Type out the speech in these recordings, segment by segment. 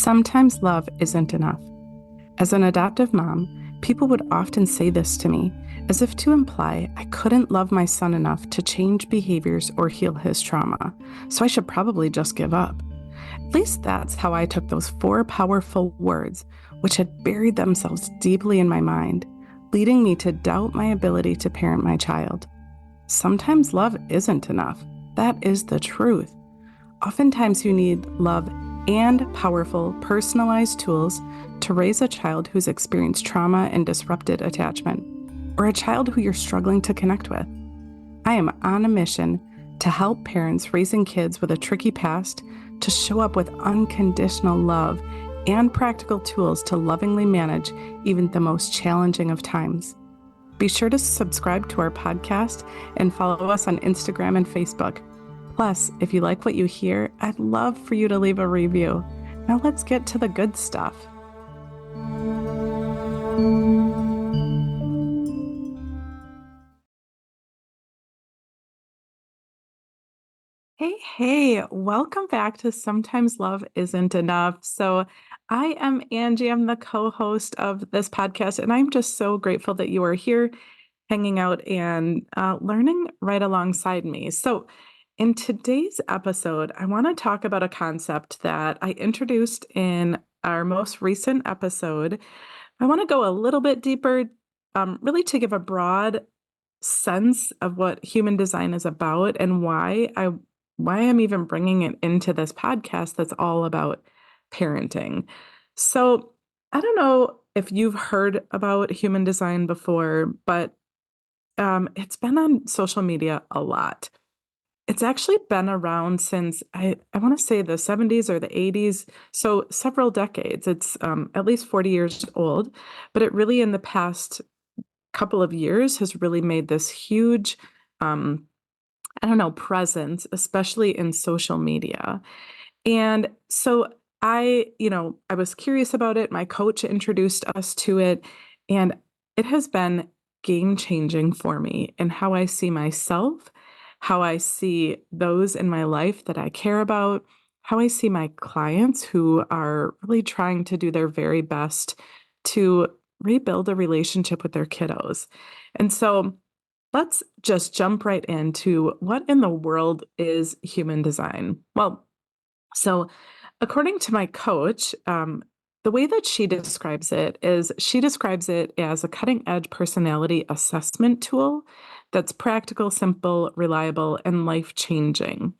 Sometimes love isn't enough. As an adoptive mom, people would often say this to me, as if to imply I couldn't love my son enough to change behaviors or heal his trauma, so I should probably just give up. At least that's how I took those four powerful words, which had buried themselves deeply in my mind, leading me to doubt my ability to parent my child. Sometimes love isn't enough. That is the truth. Oftentimes, you need love and powerful, personalized tools to raise a child who's experienced trauma and disrupted attachment, or a child who you're struggling to connect with. I am on a mission to help parents raising kids with a tricky past to show up with unconditional love and practical tools to lovingly manage even the most challenging of times. Be sure to subscribe to our podcast and follow us on Instagram and Facebook. Plus, if you like what you hear, I'd love for you to leave a review. Now let's get to the good stuff. Hey, welcome back to Sometimes Love Isn't Enough. So, I am Angie. I'm the co host of this podcast, and I'm just so grateful that you are here hanging out and learning right alongside me. So, in today's episode, I want to talk about a concept that I introduced in our most recent episode. I want to go a little bit deeper, really to give a broad sense of what human design is about and why I'm even bringing it into this podcast that's all about parenting. So, I don't know if you've heard about human design before, but it's been on social media a lot. It's actually been around since I want to say the 70s or the 80s, so several decades. It's at least 40 years old, but it really in the past couple of years has really made this huge, um, I don't know, presence, especially in social media. And so I was curious about it. My coach introduced us to it, and it has been game changing for me in how I see myself, how I see those in my life that I care about, how I see my clients who are really trying to do their very best to rebuild a relationship with their kiddos. And so let's just jump right into what in the world is human design? Well, so, according to my coach, the way that she describes it is she describes it as a cutting edge personality assessment tool that's practical, simple, reliable, and life changing.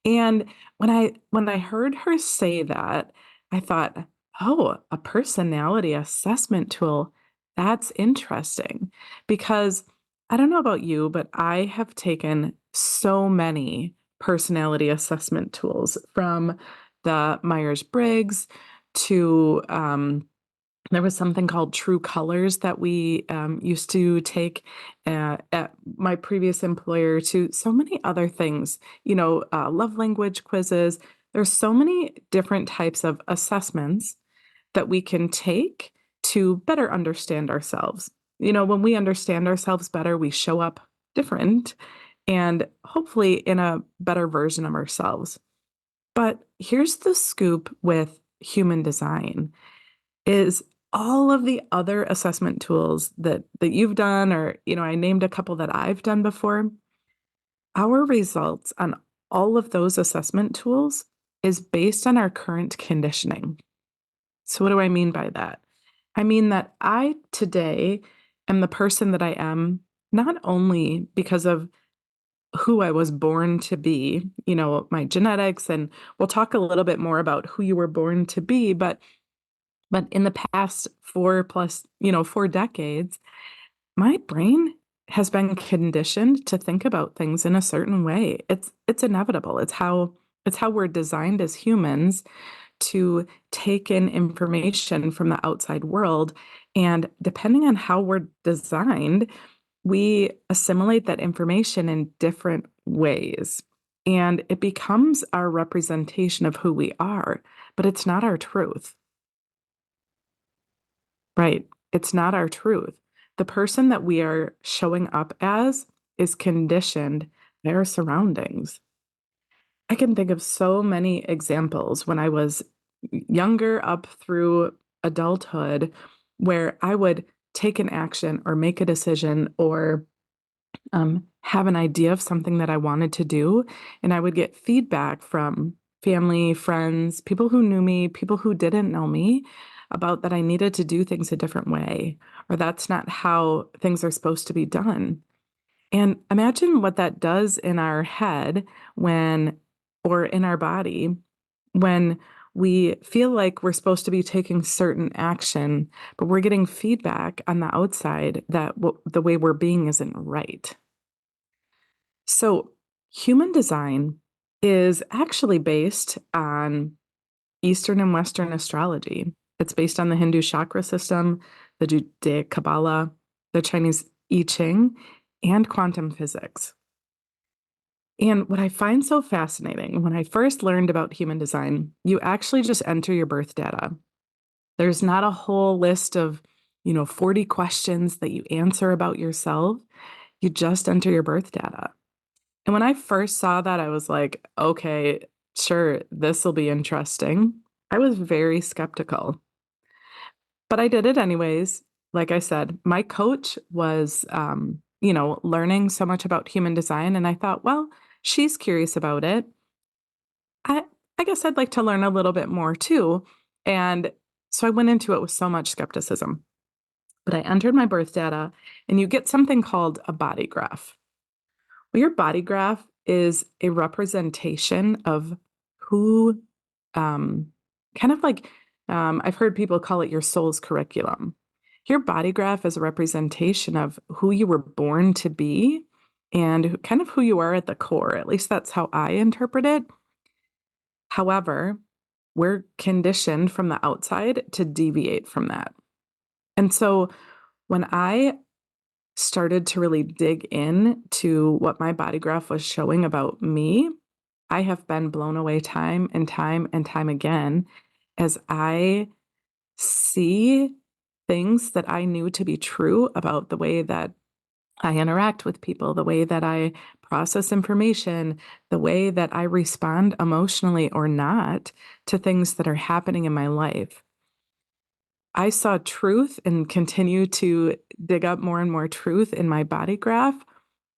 And when I heard her say that, I thought, oh, a personality assessment tool. That's interesting because I don't know about you, but I have taken so many personality assessment tools from the Myers-Briggs to there was something called True Colors that we used to take at my previous employer to so many other things, love language quizzes. There's so many different types of assessments that we can take to better understand ourselves. When we understand ourselves better, we show up different and hopefully in a better version of ourselves. But here's the scoop with human design is all of the other assessment tools that you've done or I named a couple that I've done before, our results on all of those assessment tools is based on our current conditioning. So what do I mean by that? I mean that I today am the person that I am not only because of who I was born to be, my genetics, and we'll talk a little bit more about who you were born to be, but in the past 4 decades, my brain has been conditioned to think about things in a certain way. It's inevitable. It's how we're designed as humans to take in information from the outside world. And depending on how we're designed, we assimilate that information in different ways. And it becomes our representation of who we are, but it's not our truth. Right. It's not our truth. The person that we are showing up as is conditioned by our surroundings. I can think of so many examples when I was younger up through adulthood, where I would take an action or make a decision or have an idea of something that I wanted to do, and I would get feedback from family, friends, people who knew me, people who didn't know me about that I needed to do things a different way, or that's not how things are supposed to be done. And imagine what that does in our head when, or in our body, when we feel like we're supposed to be taking certain action, but we're getting feedback on the outside that the way we're being isn't right. So, human design is actually based on Eastern and Western astrology. It's based on the Hindu chakra system, the Judaic Kabbalah, the Chinese I Ching, and quantum physics. And what I find so fascinating, when I first learned about human design, you actually just enter your birth data. There's not a whole list of, 40 questions that you answer about yourself. You just enter your birth data. And when I first saw that, I was like, okay, sure, this will be interesting. I was very skeptical, but I did it anyways. Like I said, my coach was, learning so much about human design. And I thought, well, she's curious about it. I, I guess I'd like to learn a little bit more too. And so I went into it with so much skepticism. But I entered my birth data, and you get something called a body graph. Well, your body graph is a representation of who, um, kind of like, I've heard people call it your soul's curriculum. Your body graph is a representation of who you were born to be and kind of who you are at the core. At least that's how I interpret it. However, we're conditioned from the outside to deviate from that. And so when I started to really dig in to what my body graph was showing about me, I have been blown away time and time and time again as I see things that I knew to be true about the way that I interact with people, the way that I process information, the way that I respond emotionally or not to things that are happening in my life. I saw truth and continue to dig up more and more truth in my body graph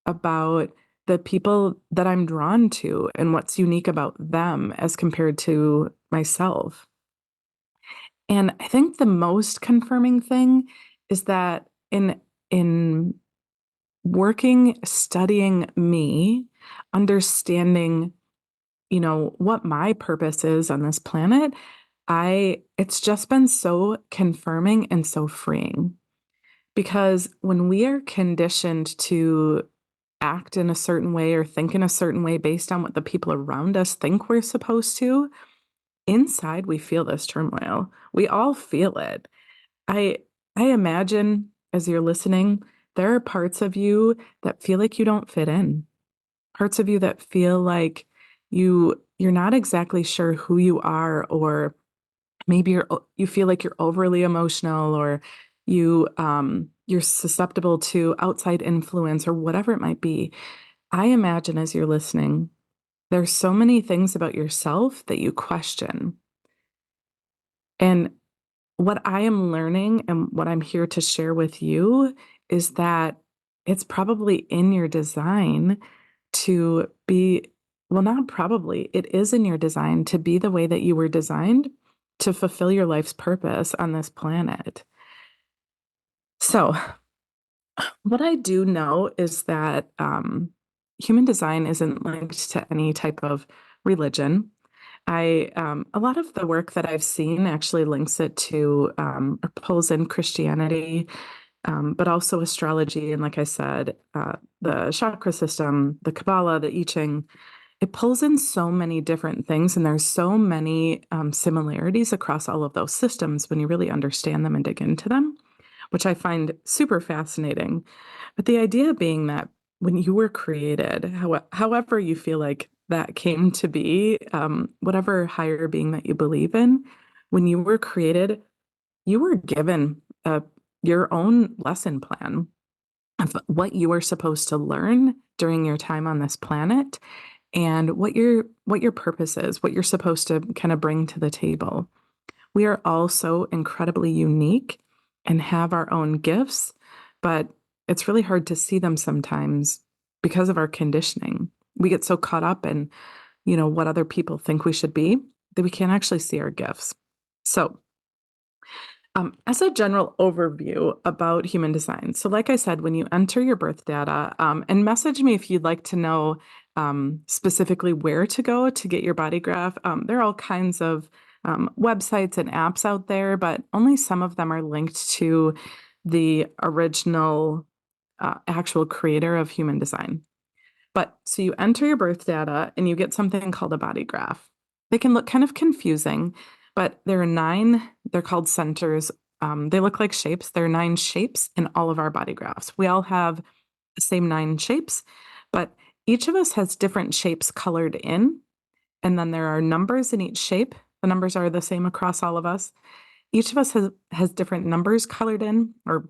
about the people that I'm drawn to and what's unique about them as compared to myself. And I think the most confirming thing is that in working, studying me, understanding, what my purpose is on this planet, it's just been so confirming and so freeing. Because when we are conditioned to act in a certain way or think in a certain way based on what the people around us think we're supposed to, inside we feel this turmoil. We all feel it. I I imagine as you're listening, there are parts of you that feel like you don't fit in. Parts of you that feel like you're not exactly sure who you are, or maybe you feel like you're overly emotional, or you're susceptible to outside influence or whatever it might be. I imagine as you're listening, there's so many things about yourself that you question. And what I am learning and what I'm here to share with you is that it's probably in your design to be, well, not probably, it is in your design to be the way that you were designed to fulfill your life's purpose on this planet. So, what I do know is that human design isn't linked to any type of religion. A lot of the work that I've seen actually links it to or pulls in Christianity, but also astrology. And like I said, the chakra system, the Kabbalah, the I Ching, it pulls in so many different things. And there's so many similarities across all of those systems when you really understand them and dig into them, which I find super fascinating. But the idea being that when you were created, however you feel like that came to be, whatever higher being that you believe in, when you were created, you were given your own lesson plan of what you were supposed to learn during your time on this planet. and what your purpose is, what you're supposed to kind of bring to the table. We are all so incredibly unique and have our own gifts, but it's really hard to see them sometimes because of our conditioning. We get so caught up in, what other people think we should be that we can't actually see our gifts. So, as a general overview about human design, so like I said, when you enter your birth data, and message me if you'd like to know specifically where to go to get your body graph. There are all kinds of websites and apps out there, but only some of them are linked to the original actual creator of human design. But so you enter your birth data and you get something called a body graph. They can look kind of confusing, but there are 9, they're called centers. They look like shapes. There are 9 shapes in all of our body graphs. We all have the same 9 shapes, but each of us has different shapes colored in. And then there are numbers in each shape. The numbers are the same across all of us. Each of us has different numbers colored in, or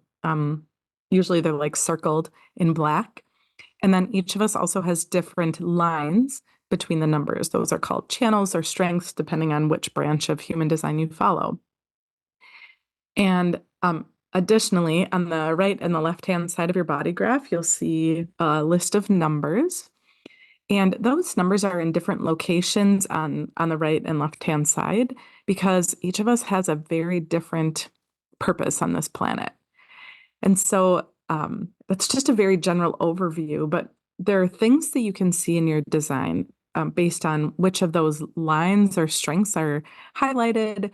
usually they're like circled in black. And then each of us also has different lines between the numbers. Those are called channels or strengths, depending on which branch of human design you follow. And additionally, on the right and the left-hand side of your body graph, you'll see a list of numbers. And those numbers are in different locations on the right and left-hand side because each of us has a very different purpose on this planet. And so that's just a very general overview, but there are things that you can see in your design based on which of those lines or strengths are highlighted,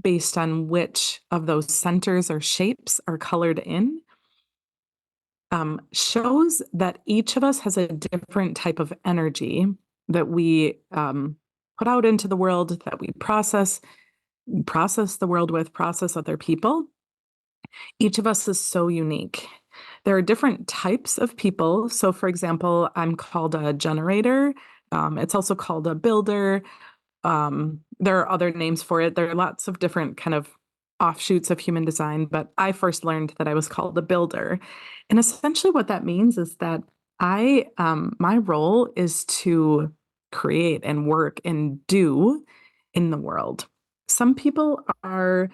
based on which of those centers or shapes are colored in. Shows that each of us has a different type of energy that we put out into the world, that we process the world with, process other people. Each of us is so unique. There are different types of people. So, for example, I'm called a generator. It's also called a builder. There are other names for it. There are lots of different kind of offshoots of human design, but I first learned that I was called a builder. And essentially what that means is that my role is to create and work and do in the world. Some people are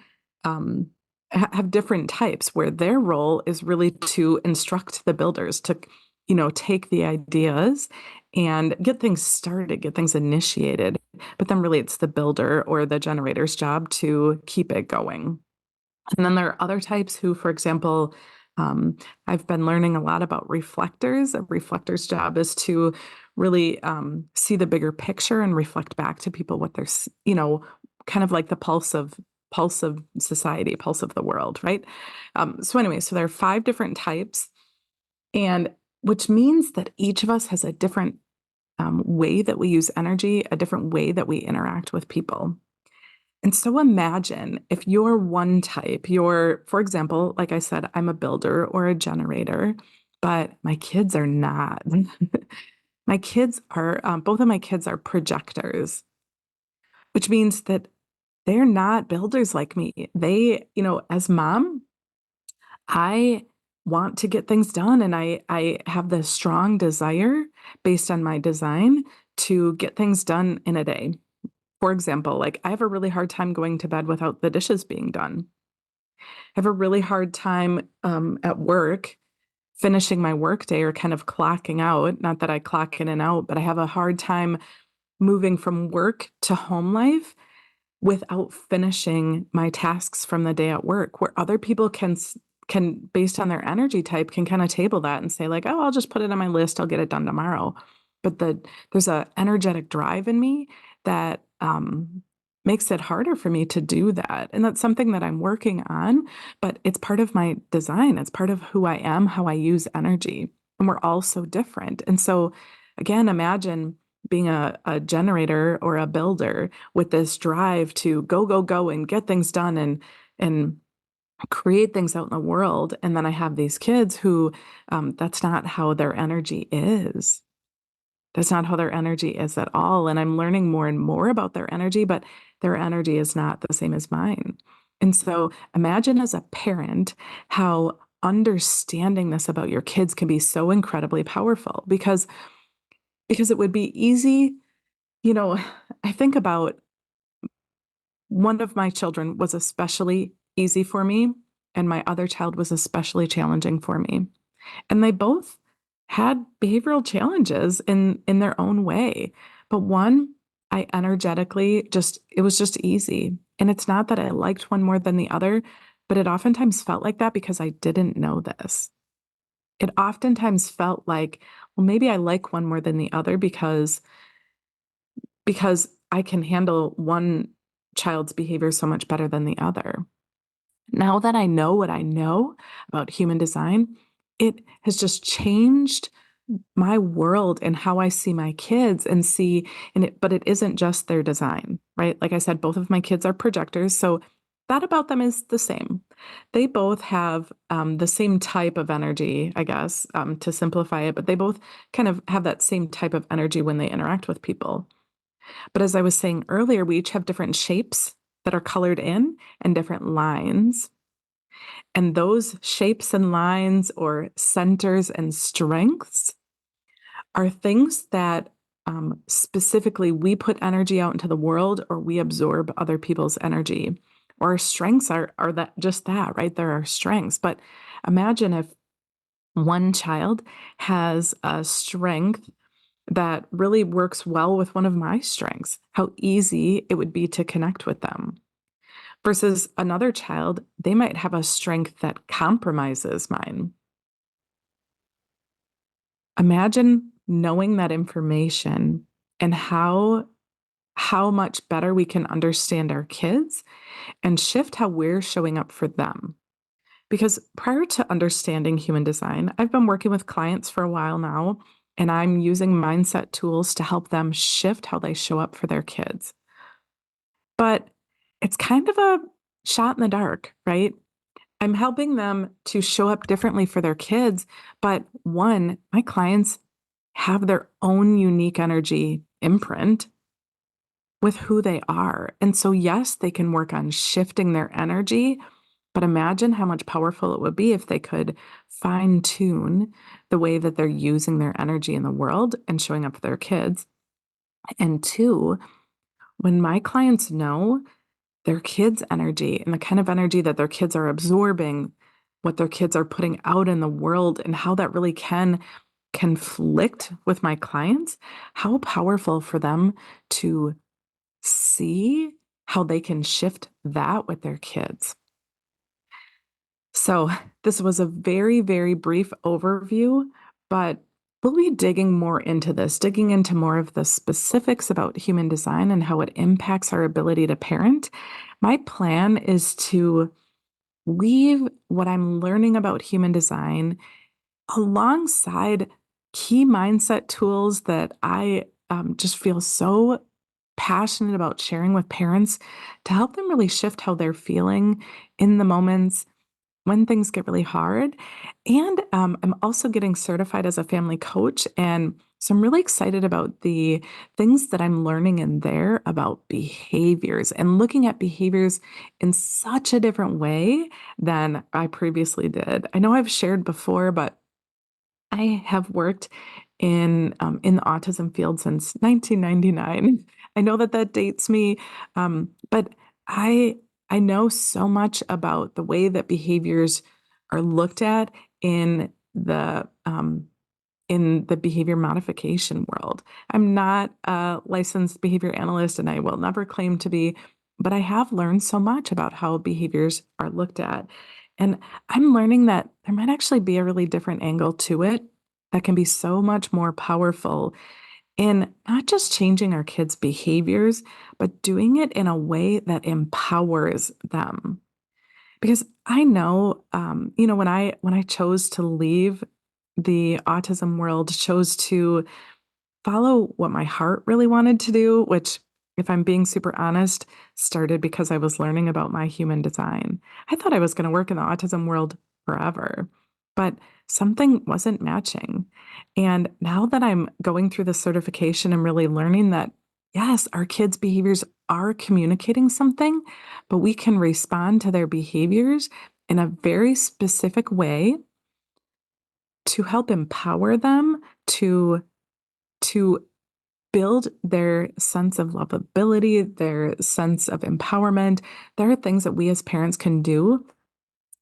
have different types where their role is really to instruct the builders to, take the ideas and get things started, get things initiated. But then really it's the builder or the generator's job to keep it going. And then there are other types who, for example, I've been learning a lot about reflectors. A reflector's job is to really see the bigger picture and reflect back to people what they're, kind of like the pulse of society, pulse of the world, right? So anyway, so there are 5 different types, and which means that each of us has a different way that we use energy, a different way that we interact with people. And so imagine if you're one type, for example, like I said, I'm a builder or a generator, but my kids are not. My kids are, both of my kids are projectors, which means that they're not builders like me. They, as mom, I want to get things done and I have this strong desire based on my design to get things done in a day. For example, like I have a really hard time going to bed without the dishes being done. I have a really hard time at work finishing my workday or kind of clocking out. Not that I clock in and out, but I have a hard time moving from work to home life without finishing my tasks from the day at work, where other people can based on their energy type can kind of table that and say like, oh, I'll just put it on my list, I'll get it done tomorrow. But there's a energetic drive in me that makes it harder for me to do that. And that's something that I'm working on, but it's part of my design. It's part of who I am, how I use energy. And we're all so different. And so again, imagine being a generator or a builder with this drive to go, go, go and get things done and create things out in the world. And then I have these kids who that's not how their energy is. That's not how their energy is at all. And I'm learning more and more about their energy, but their energy is not the same as mine. And so imagine as a parent how understanding this about your kids can be so incredibly powerful because because it would be easy. You know, I think about one of my children was especially easy for me, and my other child was especially challenging for me. And they both had behavioral challenges in their own way. But one, I energetically just it was just easy. And it's not that I liked one more than the other, but it oftentimes felt like that because I didn't know this. It oftentimes felt like, well, maybe I like one more than the other because I can handle one child's behavior so much better than the other. Now that I know what I know about human design, it has just changed my world and how I see my kids and see and it but it isn't just their design, right? Like I said, both of my kids are projectors, so that about them is the same. They both have the same type of energy, I guess, to simplify it, but they both kind of have that same type of energy when they interact with people. But as I was saying earlier, we each have different shapes that are colored in and different lines. And those shapes and lines or centers and strengths are things that specifically we put energy out into the world or we absorb other people's energy. Or our strengths are that just that, right? There are strengths. But imagine if one child has a strength that really works well with one of my strengths, how easy it would be to connect with them. Versus another child, they might have a strength that compromises mine. Imagine knowing that information and how much better we can understand our kids and shift how we're showing up for them. Because prior to understanding human design, I've been working with clients for a while now, and I'm using mindset tools to help them shift how they show up for their kids. But it's kind of a shot in the dark, right? I'm helping them to show up differently for their kids, but one, my clients have their own unique energy imprint with who they are. And so, yes, they can work on shifting their energy, but imagine how much powerful it would be if they could fine tune the way that they're using their energy in the world and showing up for their kids. And two, when my clients know their kids' energy and the kind of energy that their kids are absorbing, what their kids are putting out in the world, and how that really can conflict with my clients, how powerful for them to see how they can shift that with their kids. So, this was a very, very brief overview, but we'll be digging more into this, digging into more of the specifics about human design and how it impacts our ability to parent. My plan is to weave what I'm learning about human design alongside key mindset tools that I just feel so passionate about sharing with parents to help them really shift how they're feeling in the moments when things get really hard. And I'm also getting certified as a family coach. And so I'm really excited about the things that I'm learning in there about behaviors and looking at behaviors in such a different way than I previously did. I know I've shared before, but I have worked in the autism field since 1999. I know that that dates me, but I I know so much about the way that behaviors are looked at in the behavior modification world. I'm not a licensed behavior analyst, and I will never claim to be, but I have learned so much about how behaviors are looked at. And I'm learning that there might actually be a really different angle to it that can be so much more powerful in not just changing our kids' behaviors, but doing it in a way that empowers them. Because I know, when I chose to leave the autism world, chose to follow what my heart really wanted to do, which, if I'm being super honest, started because I was learning about my human design. I thought I was going to work in the autism world forever, but something wasn't matching. And now that I'm going through the certification, I'm really learning that, yes, our kids' behaviors are communicating something, but we can respond to their behaviors in a very specific way to help empower them to build their sense of lovability, their sense of empowerment. There are things that we as parents can do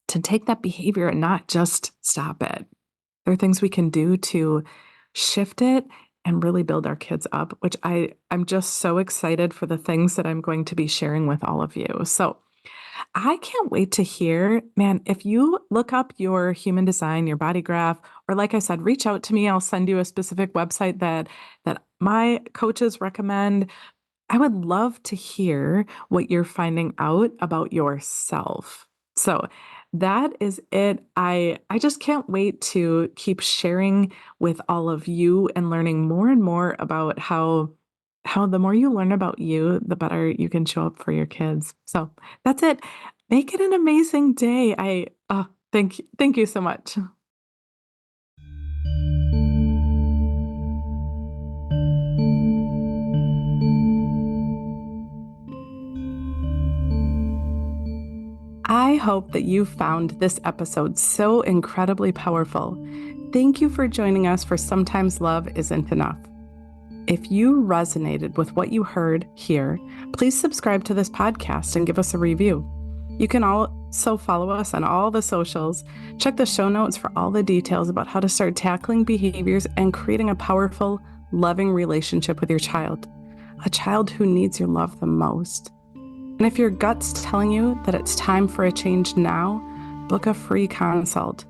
to take that behavior and not just stop it. There are things we can do to shift it and really build our kids up, which I'm just so excited for the things that I'm going to be sharing with all of you. So I can't wait to hear, man, if you look up your human design, your body graph, or like I said, reach out to me. I'll send you a specific website that my coaches recommend. I would love to hear what you're finding out about yourself. So that is it. I just can't wait to keep sharing with all of you and learning more and more about how the more you learn about you, the better you can show up for your kids. So that's it. Make it an amazing day. Thank you so much. I hope that you found this episode so incredibly powerful. Thank you for joining us for Sometimes Love Isn't Enough. If you resonated with what you heard here, please subscribe to this podcast and give us a review. You can also follow us on all the socials. Check the show notes for all the details about how to start tackling behaviors and creating a powerful, loving relationship with your child, a child who needs your love the most. And if your gut's telling you that it's time for a change now, book a free consult.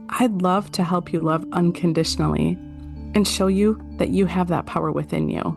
I'd love to help you love unconditionally and show you that you have that power within you.